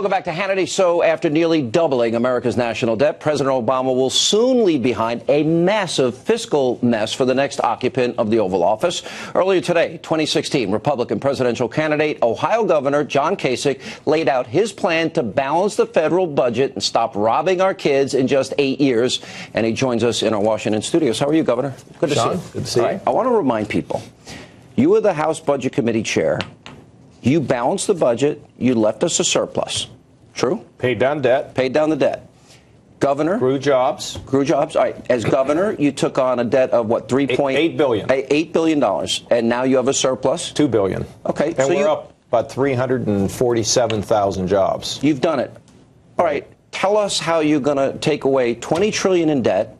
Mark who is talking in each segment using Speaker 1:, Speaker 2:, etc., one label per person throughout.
Speaker 1: Welcome back to Hannity. So after nearly doubling America's national debt, President Obama will soon leave behind a massive fiscal mess for the next occupant of the Oval Office. Earlier today, 2016 Republican presidential candidate, Ohio Governor John Kasich, laid out his plan to balance the federal budget and stop robbing our kids in just 8 years. And he joins us in our Washington studios. How are you, Governor? Good to see you.
Speaker 2: Good to see you.
Speaker 1: Right, I want to remind people, you were the House Budget Committee chair. You balanced the budget. You left us a surplus. True?
Speaker 2: Paid down debt.
Speaker 1: Paid down the debt. Governor?
Speaker 2: Grew jobs.
Speaker 1: Grew jobs. All right. As governor, you took on a debt of what?
Speaker 2: $8 billion.
Speaker 1: $8 billion. And now you have a surplus?
Speaker 2: $2 billion.
Speaker 1: Okay.
Speaker 2: And so we're up about 347,000 jobs.
Speaker 1: You've done it. All right. Tell us how you're going to take away $20 trillion in debt,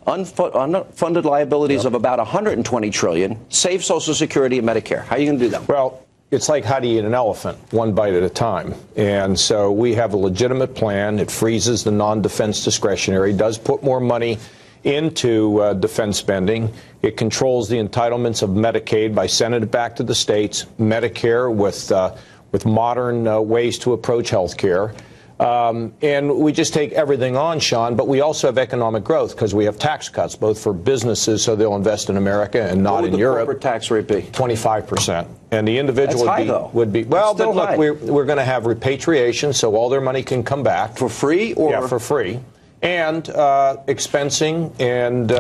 Speaker 1: unfunded liabilities of about $120 trillion, save Social Security and Medicare. How are you going to do that?
Speaker 2: Well, it's like how do you eat an elephant, one bite at a time. And so we have a legitimate plan. It freezes the non-defense discretionary, does put more money into defense spending. It controls the entitlements of Medicaid by sending it back to the states, Medicare with modern ways to approach health care. And we just take everything on, Sean, but we also have economic growth because we have tax cuts, both for businesses so they'll invest in America and not in Europe.
Speaker 1: What would the corporate tax rate be?
Speaker 2: 25%. And the individual
Speaker 1: would be
Speaker 2: well, but look, we're going to have repatriation so all their money can come back.
Speaker 1: For free? Or?
Speaker 2: Yeah, for free. And expensing and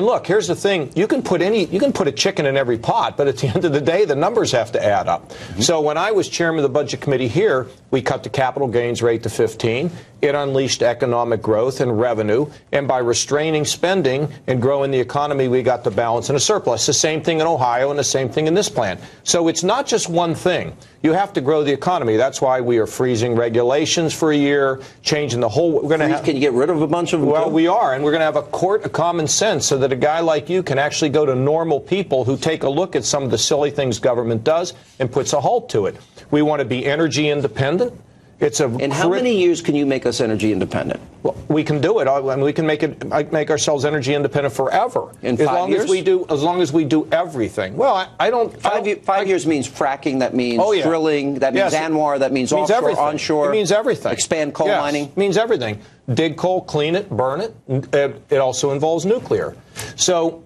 Speaker 2: look, here's the thing: you can put a chicken in every pot, but at the end of the day, the numbers have to add up. Mm-hmm. So when I was chairman of the Budget Committee here, we cut the capital gains rate to 15. It unleashed economic growth and revenue, and by restraining spending and growing the economy, we got the balance and a surplus. The same thing in Ohio and the same thing in this plan. So it's not just one thing. You have to grow the economy. That's why we are freezing regulations for a year, changing the whole. We're going to
Speaker 1: Can you get rid of a bunch of them?
Speaker 2: Well, we are, and we're going to have a court of common sense so that a guy like you can actually go to normal people who take a look at some of the silly things government does and puts a halt to it. We want to be energy independent.
Speaker 1: In how many years can you make us energy independent?
Speaker 2: Well, we can do it. I mean, we can make ourselves energy independent forever.
Speaker 1: In 5 years?
Speaker 2: As long as we do everything. Well, I don't.
Speaker 1: 5 years means fracking. That means drilling. That means ANWR. That means offshore,
Speaker 2: everything.
Speaker 1: Onshore.
Speaker 2: It means everything.
Speaker 1: Expand coal mining.
Speaker 2: It means everything. Dig coal, clean it, burn it. It also involves nuclear. So,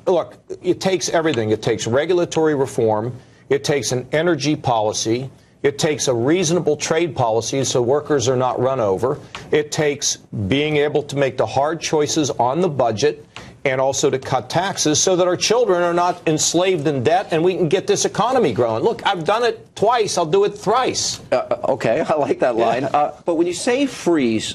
Speaker 2: look, it takes everything. It takes regulatory reform. It takes an energy policy. It takes a reasonable trade policy so workers are not run over. It takes being able to make the hard choices on the budget and also to cut taxes so that our children are not enslaved in debt and we can get this economy growing. Look, I've done it twice. I'll do it thrice.
Speaker 1: Okay, I like that line. Yeah. But when you say freeze,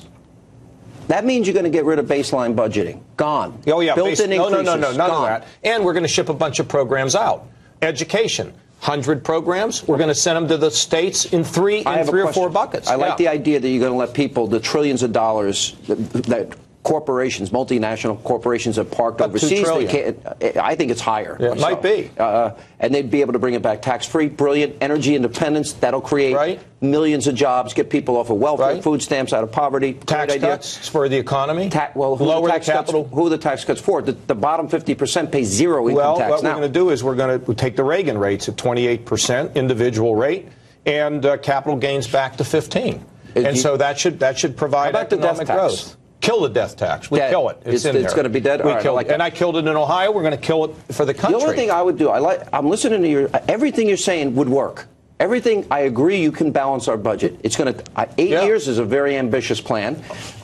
Speaker 1: that means you're going to get rid of baseline budgeting. Gone.
Speaker 2: Oh, yeah.
Speaker 1: Built-in increases.
Speaker 2: No, none
Speaker 1: Gone.
Speaker 2: of that. And we're going to ship a bunch of programs out. Education. 100 programs. We're going to send them to the states in three or four buckets.
Speaker 1: I like the idea that you're going to let people, the trillions of dollars that corporations, multinational corporations have parked overseas. I think it's higher.
Speaker 2: Yeah, it might be.
Speaker 1: And they'd be able to bring it back tax-free. Brilliant. Energy independence. That'll create millions of jobs, get people off of welfare, food stamps, out of poverty.
Speaker 2: Tax cuts for the economy.
Speaker 1: Lower the capital. Who are the tax cuts for? The bottom 50% pay zero income tax now.
Speaker 2: Well, what we're going to do is we're going to take the Reagan rates at 28% individual rate and capital gains back to 15. And so that should provide economic growth. Kill the death tax. We kill it. It's in there.
Speaker 1: It's going to be dead.
Speaker 2: We kill it. And I killed it in Ohio. We're going to kill it for the country.
Speaker 1: The only thing I would do, I'm listening to everything you're saying would work. Everything, I agree, you can balance our budget. It's going to, 8 years is a very ambitious plan.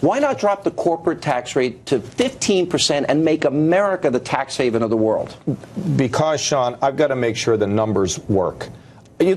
Speaker 1: Why not drop the corporate tax rate to 15% and make America the tax haven of the world?
Speaker 2: Because, Sean, I've got to make sure the numbers work. I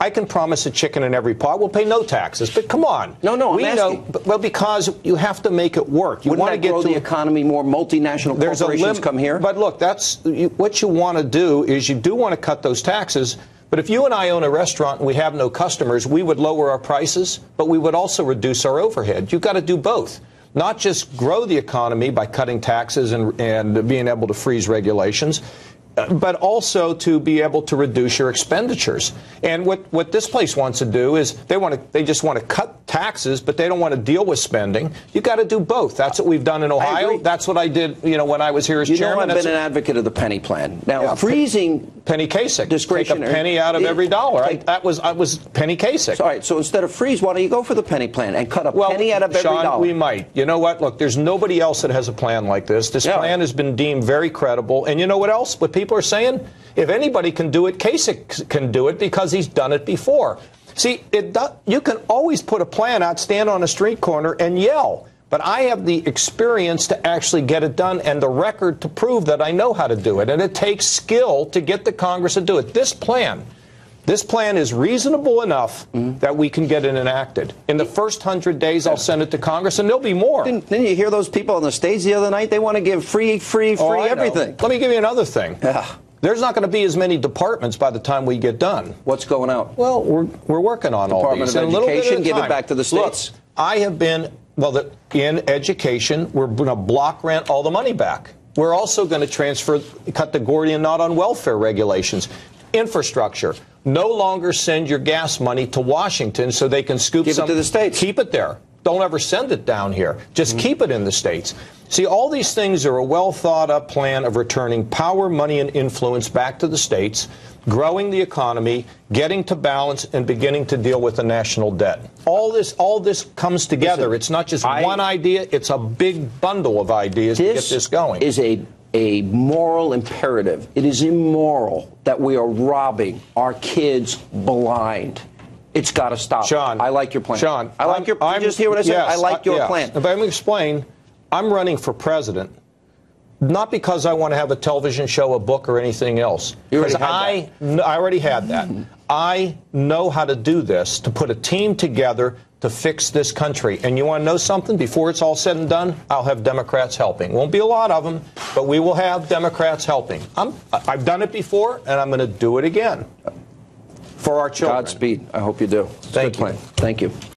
Speaker 2: can promise a chicken in every pot. We'll pay no taxes, but come on.
Speaker 1: No, I'm asking.
Speaker 2: Well, because you have to make it work.
Speaker 1: Wouldn't that grow the economy more? Multinational corporations come here.
Speaker 2: But look, what you want to do is you do want to cut those taxes. But if you and I own a restaurant and we have no customers, we would lower our prices, but we would also reduce our overhead. You've got to do both. Not just grow the economy by cutting taxes and being able to freeze regulations. but also to be able to reduce your expenditures. And what this place wants to do is they just want to cut taxes, but they don't want to deal with spending. You've got to do both. That's what we've done in Ohio. That's what I did, when I was here as chairman.
Speaker 1: I've been an advocate of the penny plan. Now, freezing
Speaker 2: Penny Kasich. Take a penny out of every dollar. I was Penny Kasich.
Speaker 1: All right, so instead of freeze, why don't you go for the penny plan and cut a penny out of every dollar?
Speaker 2: Sean, we might. You know what? Look, there's nobody else that has a plan like this. This plan has been deemed very credible. And you know what else? What people are saying? If anybody can do it, Kasich can do it because he's done it before. See, you can always put a plan out, stand on a street corner, and yell. But I have the experience to actually get it done and the record to prove that I know how to do it. And it takes skill to get the Congress to do it. This plan is reasonable enough that we can get it enacted. In the first 100 days, I'll send it to Congress, and there'll be more.
Speaker 1: Didn't you hear those people on the stage the other night? They want to give free everything.
Speaker 2: Let me give you another thing.
Speaker 1: Yeah.
Speaker 2: There's not going to be as many departments by the time we get done.
Speaker 1: What's going out?
Speaker 2: Well, we're working on all these.
Speaker 1: Department of Education, give it back to the states.
Speaker 2: Look, I have been, in education, we're going to block grant all the money back. We're also going to cut the Gordian knot on welfare regulations. Infrastructure. No longer send your gas money to Washington so they can scoop
Speaker 1: Give it to the states.
Speaker 2: Keep it there. Don't ever send it down here. Just keep it in the states. See, all these things are a well-thought-up plan of returning power, money, and influence back to the states, growing the economy, getting to balance, and beginning to deal with the national debt. All this comes together. Listen, it's not just one idea. It's a big bundle of ideas to get this going.
Speaker 1: This is a moral imperative. It is immoral that we are robbing our kids blind. It's got to stop.
Speaker 2: Sean,
Speaker 1: I like your plan.
Speaker 2: Sean,
Speaker 1: I like your. You just hear what I said?
Speaker 2: Yes,
Speaker 1: I like your plan.
Speaker 2: If I may explain, I'm running for president, not because I want to have a television show, a book, or anything else. Because I already had that. I know how to do this, to put a team together to fix this country. And you want to know something? Before it's all said and done, I'll have Democrats helping. Won't be a lot of them, but we will have Democrats helping. I've done it before, and I'm going to do it again for our children.
Speaker 1: Godspeed. I hope you do.
Speaker 2: Thank you.
Speaker 1: Thank you.